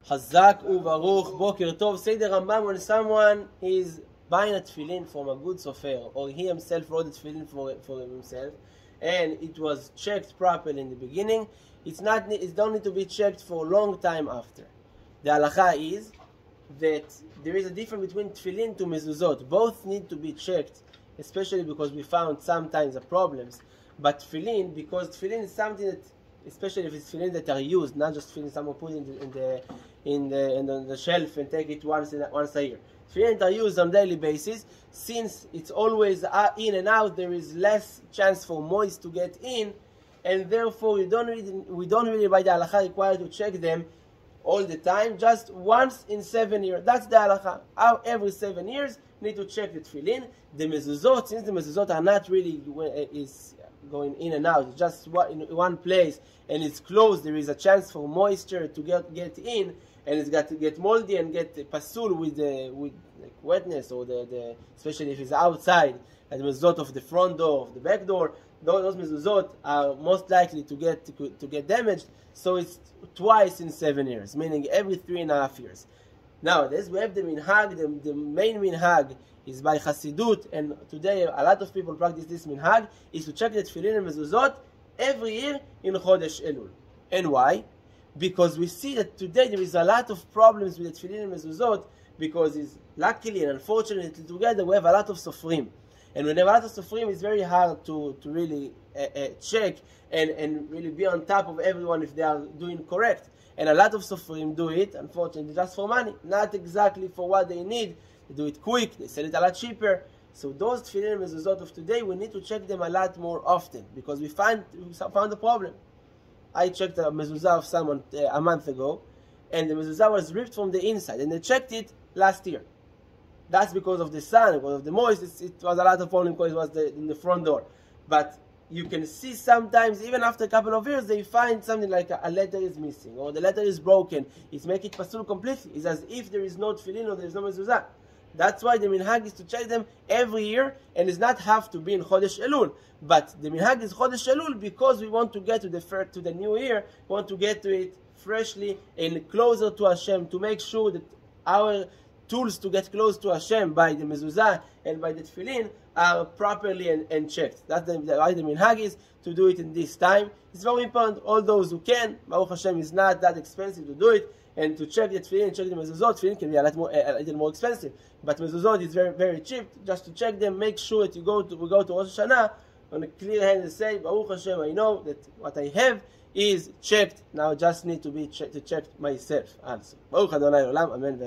Hazak uvaruch, boker tov. Say the Rambam, when someone is buying a tefillin from a good sofer, or he himself wrote the tefillin for himself, and it was checked properly in the beginning, it don't need to be checked for a long time after. The halacha is that there is a difference between tefillin to mezuzot. Both need to be checked, especially because we found sometimes the problems. But tefillin, because tefillin is something that, especially if it's tefillin that are used, not just tefillin someone put in the shelf and take it once a year. Tefillin that are used on a daily basis, since it's always in and out, there is less chance for moist to get in, and therefore we don't really by the halacha require to check them all the time, just once in 7 years. That's the halacha. Every 7 years need to check the tefillin. The mezuzot, since the mezuzot are not really is going in and out, it's just in one place and it's closed, there is a chance for moisture to get in, and it's got to get moldy and get pasul with like wetness, or the especially if it's outside, and the mezuzot of the front door, of the back door, those mezuzot are most likely to get damaged. So it's twice in 7 years, meaning every 3.5 years. Nowadays we have the minhag. The main minhag is by Hasidut, and today a lot of people practice this minhag, is to check the Teffilin and mezuzot every year in Chodesh Elul. And why? Because we see that today there is a lot of problems with the Teffilin and mezuzot, because luckily and unfortunately together we have a lot of sofrim. And when you have a lot of sofrim, it's very hard to really check and really be on top of everyone if they are doing correct. And a lot of sofrim do it, unfortunately, just for money, not exactly for what they need. They do it quick, they sell it a lot cheaper. So those tefillin and mezuzot of today, we need to check them a lot more often, because we found a problem. I checked a mezuzah of someone a month ago, and the mezuzah was ripped from the inside, and they checked it last year. That's because of the sun, because of the moisture. It was a lot of problem because it was in the front door. But you can see sometimes, even after a couple of years, they find something like a letter is missing, or the letter is broken. It's making it pasul completely. It's as if there is no tefillin or there is no mezuzah. That's why the minhag is to check them every year, and it's not have to be in Chodesh Elul. But the minhag is Chodesh Elul because we want to get to the new year. We want to get to it freshly and closer to Hashem, to make sure that our tools to get close to Hashem by the mezuzah and by the tefillin are properly and checked. That's why the minhag is to do it in this time. It's very important. All those who can, Baruch Hashem, is not that expensive to do it, and to check the tefillin, check the mezuzot. Tefillin can be a little more expensive, but mezuzot is very, very cheap. Just to check them, make sure that we go to Rosh Hashanah on a clear hand and say, Baruch Hashem, I know that what I have is checked. Now I just need to be checked myself also. Baruch Adonai Olam. Amen.